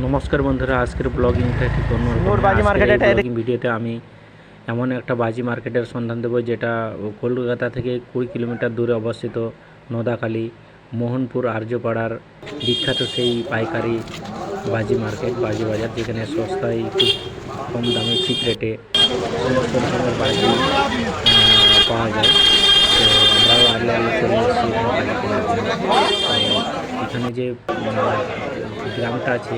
নমস্কার বন্ধুরা, আজকের ব্লগিংটা ঠিক অন্য ভিডিওতে আমি এমন একটা বাজি মার্কেটের সন্ধান দেবো যেটা কলকাতা থেকে 20 কিলোমিটার দূরে অবস্থিত। নোদাখালী মোহনপুর আর্যপাড়ার বিখ্যাত সেই পাইকারি বাজি মার্কেট, বাজি বাজার, যেখানে সস্তায় খুব কম দামে চিপ রেটে সমস্ত রকমের বাজি পাওয়া যায়। তো আমরাও আগে চলে এসেছি বাজি কেনার জন্য। এখানে যে গ্রামটা আছে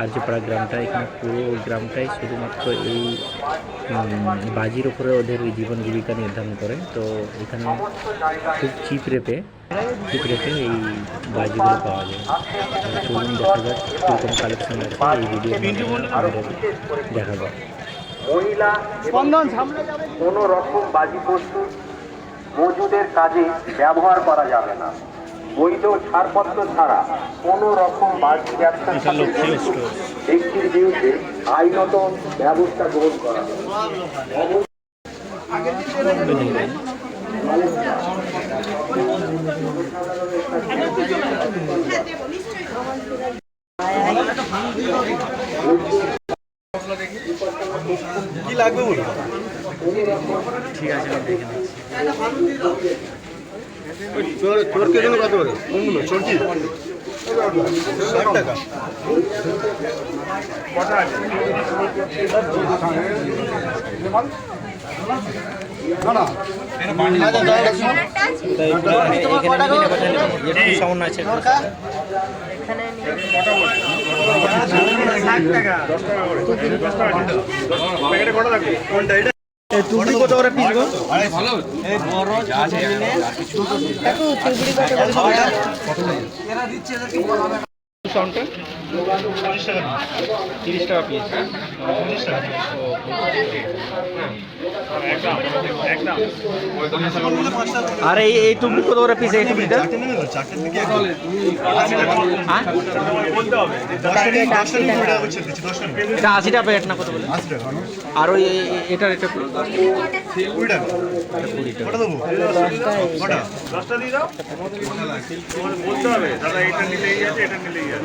আর্যপাড়া গ্রামটা, এখানে পুরো গ্রামটাই শুধুমাত্র এই বাজির ওপরে ওদের জীবন জীবিকা নির্ধারণ করে। তো এখানে খুব চিপ রেটে এই বাজিগুলো পাওয়া যায়। চলুন দেখা যাক কীরকম কালেকশন আছে এই ভিডিও দেখা যাক। মহিলা কোনো রকম বাজি প্রস্তুত মজুদের কাজে ব্যবহার করা যাবে না। বৈধ ছাড়পত্র ছাড়া কোনো রকম বাজি ব্যবসা ব্যক্তির বিরুদ্ধে আইনত ব্যবস্থা গ্রহণ করা কি লাগবে বলো? ঠিক আছে, আমি দেখে নিচ্ছি। চোর কে জন্য কত করে? কোনগুলো চোর কি 60 টাকা? সামান্য আছে টুকরি কত করে পিস গো? সাউন্ডটা 30 টাকা পিস। আর এই টুকরি কত করে পিস? এই টুকরিটা 80 টাকা প্যাকেট না কত বলে? আর ওই এটার এটা 20 টাকা। কটা দেবো? 10টা দিয়ে দাও। বলতে হবে দাদা এটা নিলেই আছে, এটা নিলেই আছে।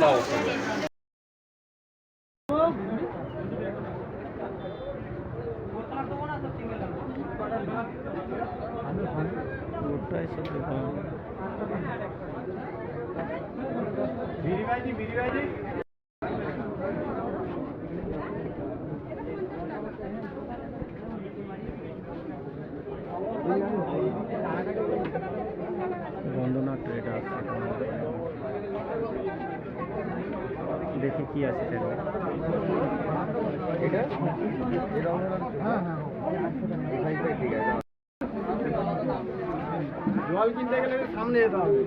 বন্দনা ট্রেড আছে, দেখি কি আছে এটা জল কিনতে গেলে সামনে যেতে হবে।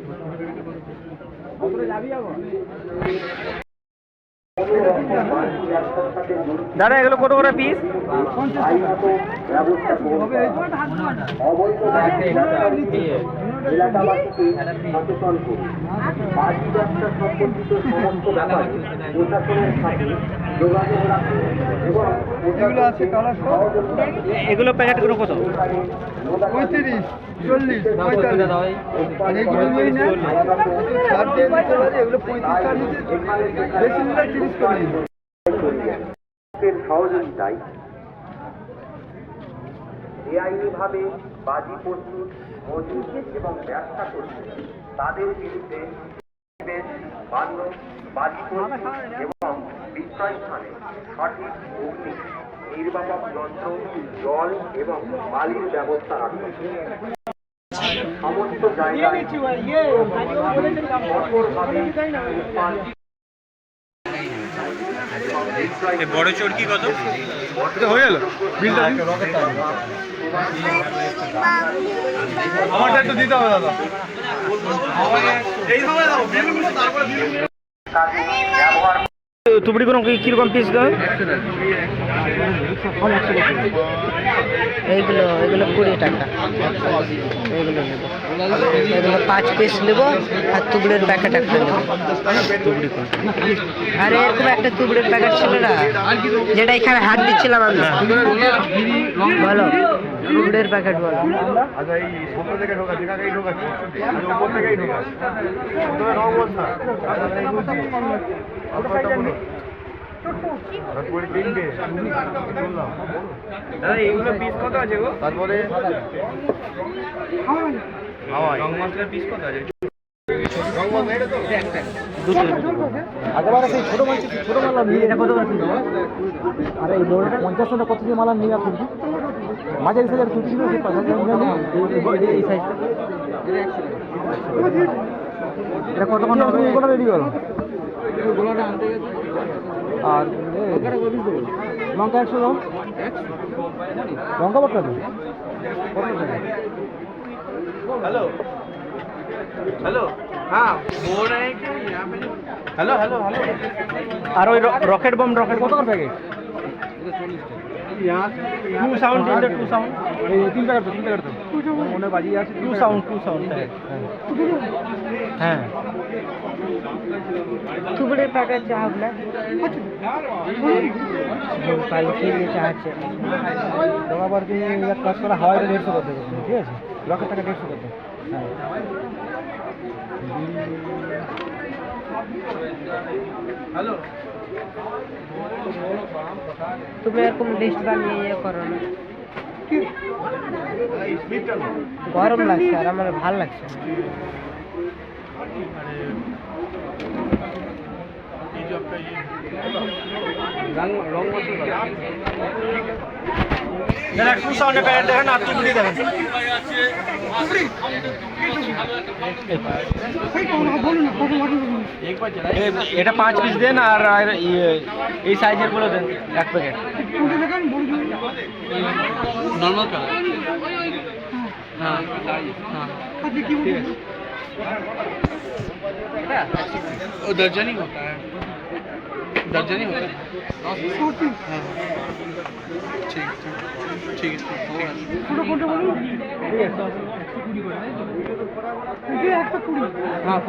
যাবি আবার দাদা, এগুলো কত করে পিস? এগুলো প্যাকেট গুলো কত? 35, 40, 45। এগুলো নিয়ে নেন, 60 দিয়ে দিতে পারে। এগুলো 35 টাকা নিতে, বেশি নিলে 30 করে নিন। সহযোগিতায় বেআইনিভাবে বাজি প্রস্তুত মজুদ এবং ব্যবসা করছে তাদের বিরুদ্ধে বাজি প্রস্তুত এবং বিক্রয় স্থানে সঠিক অগ্নি নির্বাপক যন্ত্র, জল এবং বালির ব্যবস্থা রাখবে। সমস্ত জায়গায় কঠোরভাবে বড় চরকি কত? হয়ে গেল আমারটা একটু দিতে হবে দাদা। এইভাবে দাও, তারপরে তুবড়িগুলো কীরকম পিস দাম? এইগুলো 20 টাকা। এইগুলো নেবো, এগুলো 5 পিস নেবো আর তুবড়ের প্যাকেট একটা নেবো। তুবড়ি আরে এরকম একটা তুবড়ের প্যাকেট ছিল না, যেটা এখানে হাত দিচ্ছিলাম আমি। বলো তুবড়ের প্যাকেট বলো। আচ্ছা এই উপর থেকে ঢোকাচ্ছি, কাকেই ঢোকাচ্ছি, উপর থেকেই ঢোকাচ্ছি, প্রথমে রং বস্তা, তারপরে 3টে, দাদা এইগুলো পিস কত আছে গো? তারপরে হাওয়াই রং মশলার পিস কত আছে? রং মশলা এটা তো আগেবারে সেই ছোট মাল নিয়ে এটা কত আছে? আরে এই বড়টা 50 টাকা কত দিয়ে মাল নিয়ে আসুন, মাঝের সাইজের কুচি ছিল এই সাইজটা এটা কত কোন হবে? এগুলো রেডি করো। গোলাটা আনতে গেছে আর লঙ্কা 100 দাও, লঙ্কা বাটা দাও। हेलो हेलो हाँ बोल रहे हैं कि यहाँ पे हेलो हेलो हेलो আর ওই রকেট বম কত করে প্যাকেট? यहाँ টু সাউন্ড টু সাউন্ড এই 3 প্যাকেট তো মনে বাজিয়ে আছে। টু সাউন্ড হ্যাঁ তুবড়ের প্যাকেট চা হবে না, কালকে নিয়ে চা আছে। আবার তুমি এক কাজ করে হাওয়াইটা 150 করতে হবে, ঠিক আছে? লক্ষের টাকা 150 করতে। হ্যাঁ हेलो তুমি এরকম লিস্ট বানিয়ে ইয়ে করো না, গরম লাগছে আর আমার ভালো লাগছে। रंग मसाला দাদা টু সাউন্ডের প্যাকেট দেখেন আর তুবড়ি দেখেন। এটা 5 পিস দেন আর এই সাইজের গুলো দেন 1 প্যাকেট। नॉर्मल कलर हाँ हाँ ठीक है वो दर्जन ही होता है, दर्जन ही होता है। हाँ ठीक ठीक ठीक हाँ